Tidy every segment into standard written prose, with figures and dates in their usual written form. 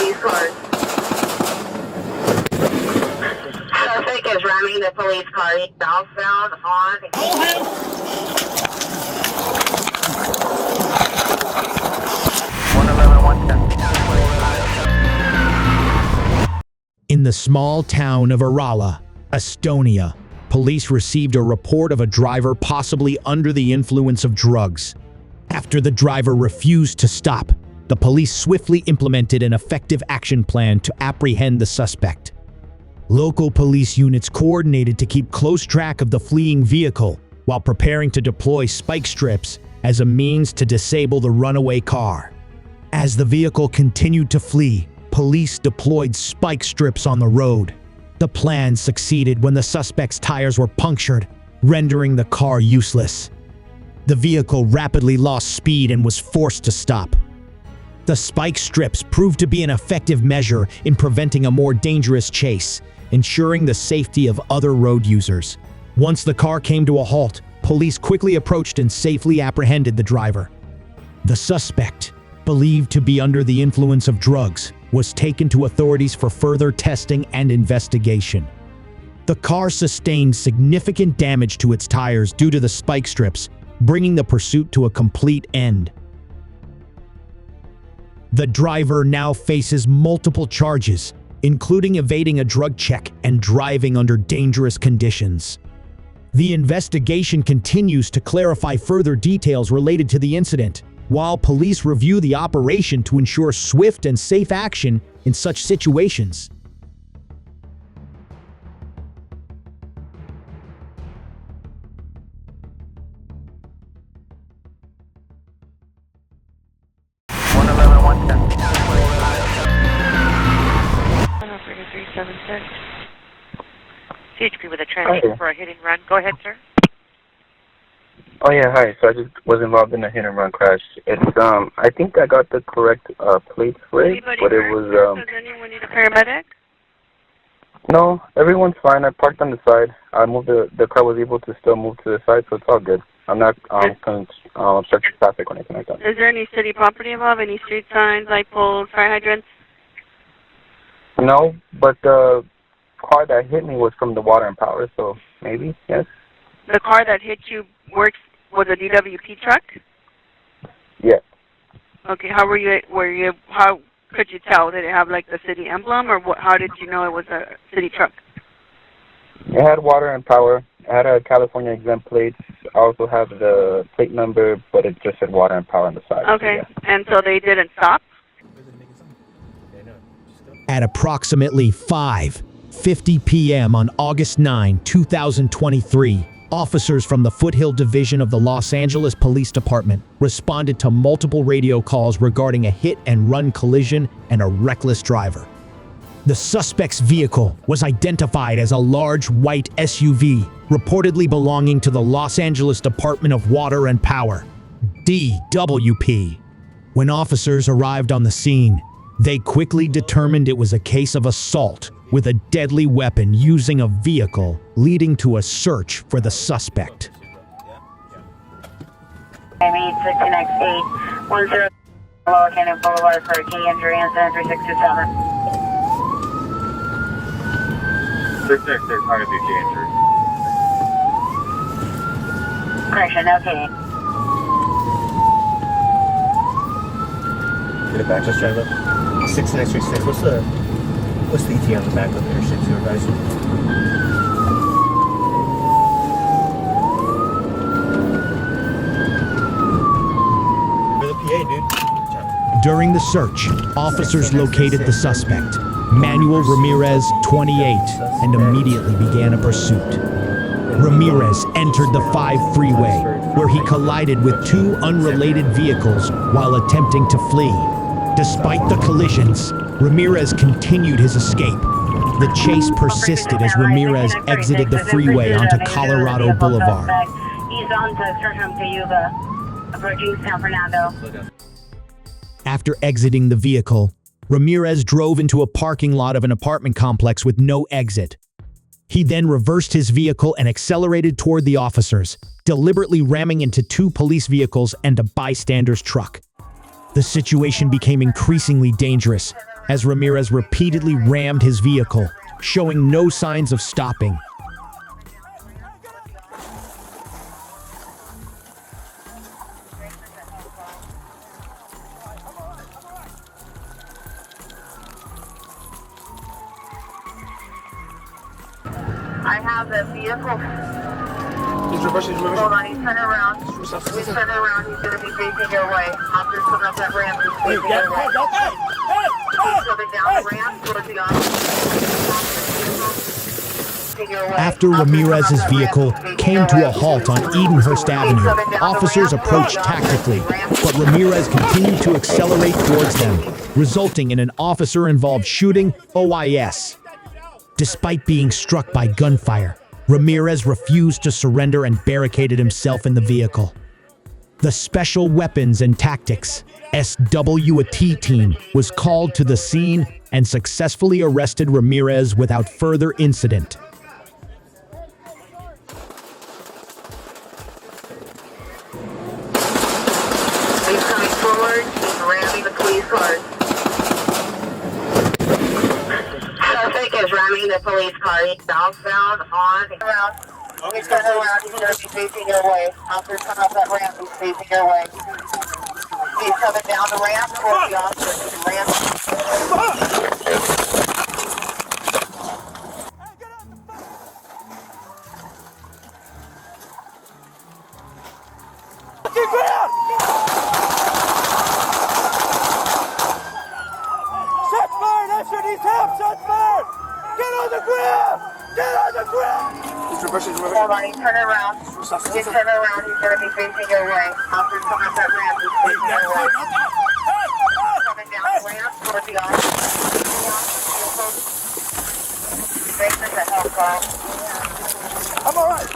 police cars. Suspect is ramming the police car. He's southbound on. In the small town of Erala, Estonia, police received a report of a driver possibly under the influence of drugs. After the driver refused to stop, the police swiftly implemented an effective action plan to apprehend the suspect. Local police units coordinated to keep close track of the fleeing vehicle while preparing to deploy spike strips as a means to disable the runaway car. As the vehicle continued to flee, police deployed spike strips on the road. The plan succeeded when the suspect's tires were punctured, rendering the car useless. The vehicle rapidly lost speed and was forced to stop. The spike strips proved to be an effective measure in preventing a more dangerous chase, ensuring the safety of other road users. Once the car came to a halt, police quickly approached and safely apprehended the driver. The suspect, believed to be under the influence of drugs, was taken to authorities for further testing and investigation. The car sustained significant damage to its tires due to the spike strips, bringing the pursuit to a complete end. The driver now faces multiple charges, including evading a drug check and driving under dangerous conditions. The investigation continues to clarify further details related to the incident, while police review the operation to ensure swift and safe action in such situations. CHP with a transit for a hit and run. Go ahead, sir. Oh yeah, hi. So I just was involved in a hit and run crash. It's I think I got the correct plate for it, but it was Does anyone need a paramedic? No, everyone's fine. I parked on the side. I moved the car was able to still move to the side, so it's all good. I'm not obstructing traffic or anything like that. Is there any city property involved? Any street signs, light poles, fire hydrants? No, but the car that hit me was from the water and power, so maybe, yes. The car that hit you was a DWP truck? Yeah. Okay, how could you tell? Did it have like the city emblem, or how did you know it was a city truck? It had water and power. It had a California exempt plate. I also have the plate number, but it just said water and power on the side. Okay, so yeah. And so they didn't stop? At approximately 5:50 p.m. on August 9, 2023, officers from the Foothill Division of the Los Angeles Police Department responded to multiple radio calls regarding a hit-and-run collision and a reckless driver. The suspect's vehicle was identified as a large white SUV, reportedly belonging to the Los Angeles Department of Water and Power, DWP. When officers arrived on the scene, they quickly determined it was a case of assault with a deadly weapon using a vehicle, leading to a search for the suspect. Miami 6X810 Lower Canyon Boulevard for a key injury incident 3627. 666, how to be key injury? Correction, okay. Get it back, just try to look. 6936, what's the ETA on the back of your ship supervisor? For the PA, dude. During the search, officers located the suspect, Manuel Ramirez, 28, and immediately began a pursuit. Ramirez entered the 5 freeway, where he collided with 2 unrelated vehicles while attempting to flee. Despite the collisions, Ramirez continued his escape. The chase persisted as Ramirez exited the freeway onto Colorado Boulevard. He's on to Churchum Cayuga, approaching San Fernando. After exiting the vehicle, Ramirez drove into a parking lot of an apartment complex with no exit. He then reversed his vehicle and accelerated toward the officers, deliberately ramming into 2 police vehicles and a bystander's truck. The situation became increasingly dangerous as Ramirez repeatedly rammed his vehicle, showing no signs of stopping. I have the vehicle. He's reversing. Hold on, he's turning around. He's turning around. He's going to be facing your way. Officer's coming up that ramp. He's facing your way. He's coming down the ramp towards the officer. After Ramirez's vehicle came to a halt on Edenhurst Avenue, officers approached tactically, but Ramirez continued to accelerate towards them, resulting in an officer-involved shooting OIS. Despite being struck by gunfire, Ramirez refused to surrender and barricaded himself in the vehicle. The Special Weapons and Tactics SWAT team was called to the scene and successfully arrested Ramirez without further incident. He's coming forward. He's ramming the police car. Suspect is ramming the police car. He's southbound on. He's turning around. He's going to be facing your way. Officer's coming up that ramp. He's facing your way. He's coming down the ramp towards the officer. He's ramming. Hold on, he's turning around. He's turning around. He's going to be facing your way. Officer's coming up that ramp. He's facing your way. He's coming down the ramp towards the officer. Thanks for the help, call. I'm all right.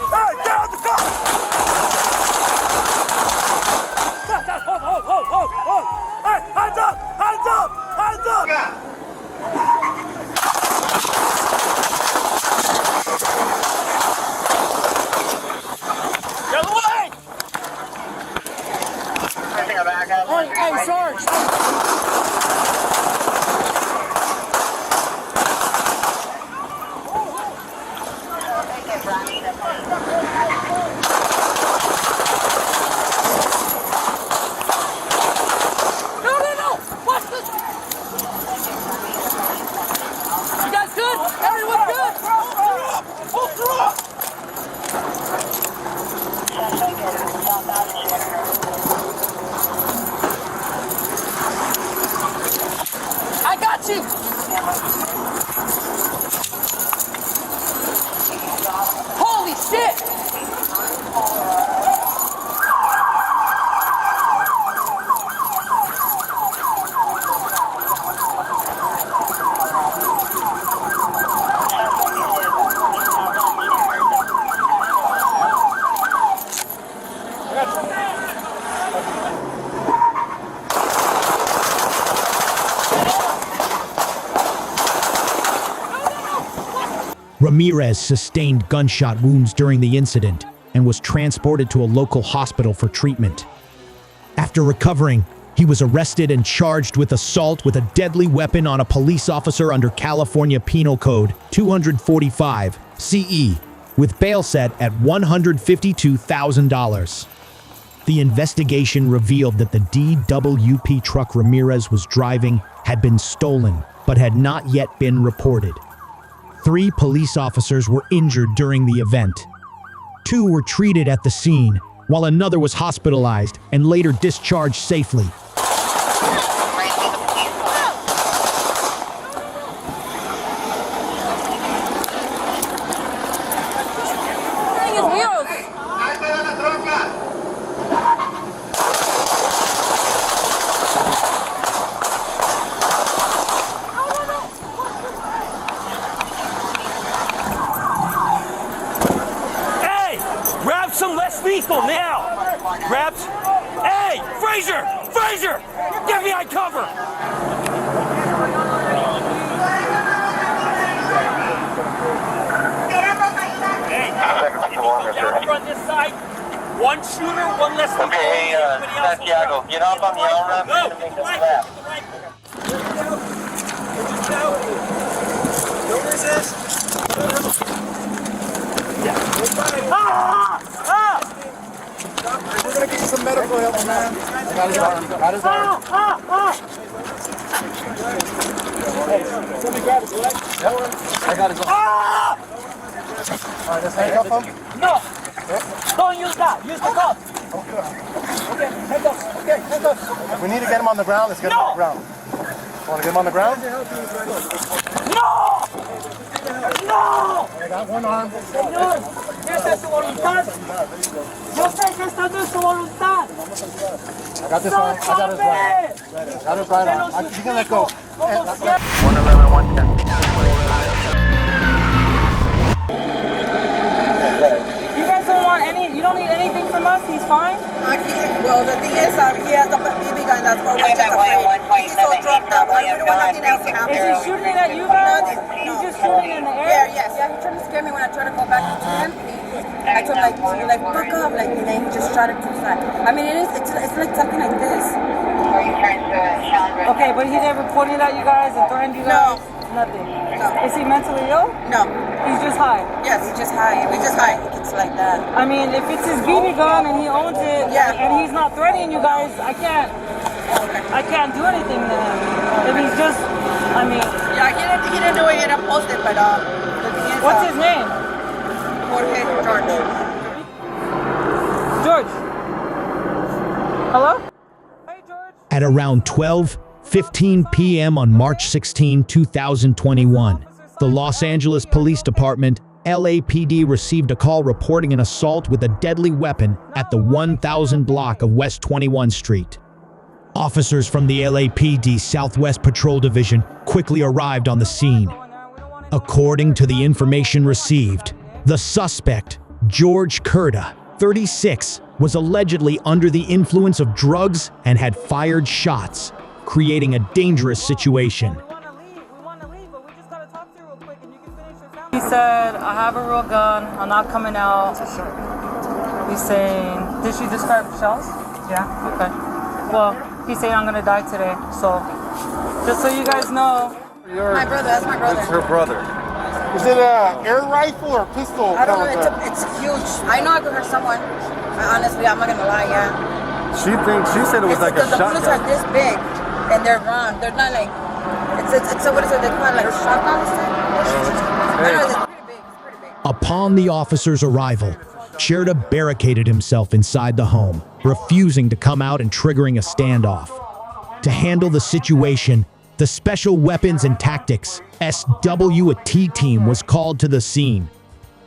Hey, get out the car! Hold. Hey, hands up! Yeah. Get away! Hey, Sarge! I got you! Holy shit! Ramirez sustained gunshot wounds during the incident and was transported to a local hospital for treatment. After recovering, he was arrested and charged with assault with a deadly weapon on a police officer under California Penal Code 245 CE, with bail set at $152,000. The investigation revealed that the DWP truck Ramirez was driving had been stolen, but had not yet been reported. 3 police officers were injured during the event. 2 were treated at the scene, while another was hospitalized and later discharged safely. Lethal now! Grabs. Hey! Fraser! Fraser! Get behind cover! Hey! longer, sir. Down here on this side. One shooter, one less than Okay, hey, Santiago, get off on the on-ramp. Go! You're gonna make a left. We're gonna get you some medical help, man. Got his arm. Got his arm. Hey, somebody grab his leg. That one. I got his arm. All right, let's handcuff him. No! Don't use that! Use the cuff! Okay, handcuffs. Okay, handcuffs. If we need to get him on the ground, let's get him on the ground. Want to get him on the ground? No! No! I got one arm. Señor, esa es su voluntad. Yo sé que esta no es su voluntad. I got this arm. I got his right. I got his right arm. You can let go. 111, 110. You guys don't want you don't need anything from us, he's fine? Well, the thing is, he has a BB gun, that's what we're just afraid. He's so drugged up, we don't want nothing else to happen. Is he shooting at you guys? He's just shooting in the air? Yes. Yeah, he tried to scare me when I tried to go back to him. I told him, like, fuck up, like, and then he just shot it too fast. I mean, it's like something like this. Okay, but he never pointed at you guys and threatened you guys? No. Nothing? No. Is he mentally ill? No. He's just high? Yes, he's just high. If he's just high, it's like that. I mean, if it's his BB gun and he owns it, and he's not threatening you guys, I can't do anything to him. If he's just, I mean... Yeah, he didn't do it, he didn't post it, but the thing is... What's his name? Jorge, George. George. Hello? Hey, George. At around 12:15 p.m. on March 16, 2021, the Los Angeles Police Department, LAPD, received a call reporting an assault with a deadly weapon at the 1000 block of West 21st Street. Officers from the LAPD Southwest Patrol Division quickly arrived on the scene. According to the information received, the suspect, George Curta, 36, was allegedly under the influence of drugs and had fired shots, creating a dangerous situation. He said, I have a real gun, I'm not coming out. He's saying, did she describe shells? Yeah, okay. Well, he's saying I'm gonna die today, so just so you guys know. My brother, that's my brother. It's her brother. Is it an air rifle or a pistol? I don't know, it's huge. I know I could hurt someone. Honestly, I'm not gonna lie, yeah. She said it was like a shotgun. The bullets are this big, and they're round. They're not like, it's a, what is it, they call it, like a shotgun? I don't know, it's pretty big. Upon the officer's arrival, Curta barricaded himself inside the home, refusing to come out and triggering a standoff. To handle the situation, the Special Weapons and Tactics SWAT team was called to the scene.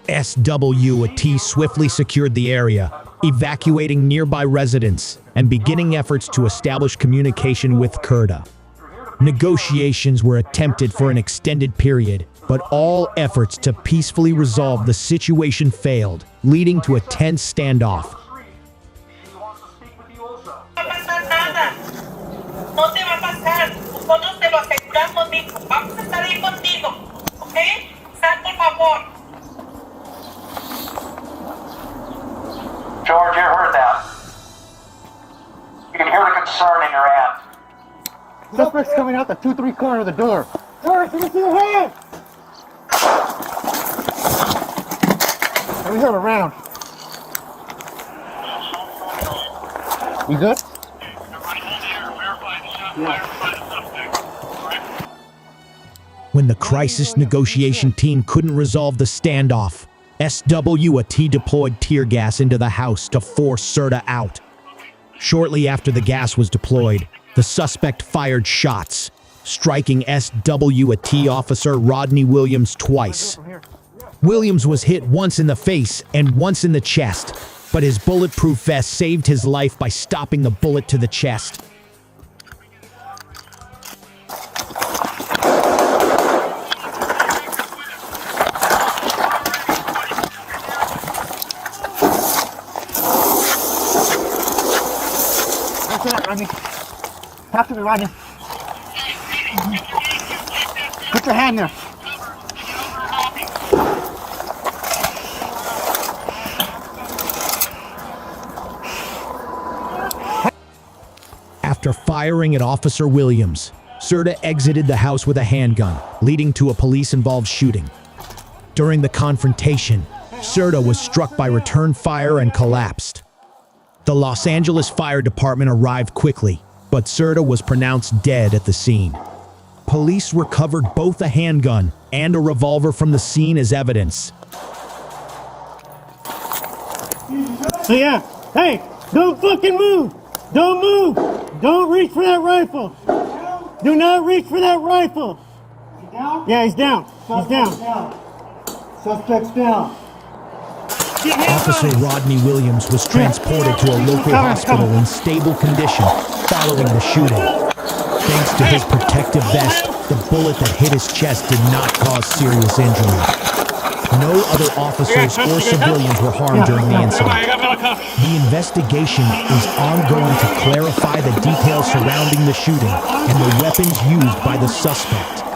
SWAT swiftly secured the area, evacuating nearby residents and beginning efforts to establish communication with Curta. Negotiations were attempted for an extended period, but all efforts to peacefully resolve the situation failed, leading to a tense standoff. No te va a pasar. Nosotros te lo aseguramos, mijo. Vamos a estar ahí contigo. ¿Ok? Sal, por favor. George, you heard that. You can hear the concern in your aunt. Suspect's coming out the 2-3 corner of the door. George, let me see your hand! Let me hear the round. You good? When the crisis negotiation team couldn't resolve the standoff, SWAT deployed tear gas into the house to force Curta out. Shortly after the gas was deployed, the suspect fired shots, striking SWAT officer Rodney Williams twice. Williams was hit once in the face and once in the chest, but his bulletproof vest saved his life by stopping the bullet to the chest. Rodney. Talk to me, Rodney. Put your hand there. After firing at Officer Williams, Serta exited the house with a handgun, leading to a police-involved shooting. During the confrontation, Serta was struck by return fire and collapsed. The Los Angeles Fire Department arrived quickly, but Serta was pronounced dead at the scene. Police recovered both a handgun and a revolver from the scene as evidence. So yeah, hey, don't fucking move! Don't move! Don't reach for that rifle! Do not reach for that rifle! He's down? Yeah, he's down. He's down. Suspect's down. Officer Rodney Williams was transported to a local hospital in stable condition following the shooting. Thanks to his protective vest, the bullet that hit his chest did not cause serious injury. No other officers or civilians were harmed during the incident. The investigation is ongoing to clarify the details surrounding the shooting and the weapons used by the suspect.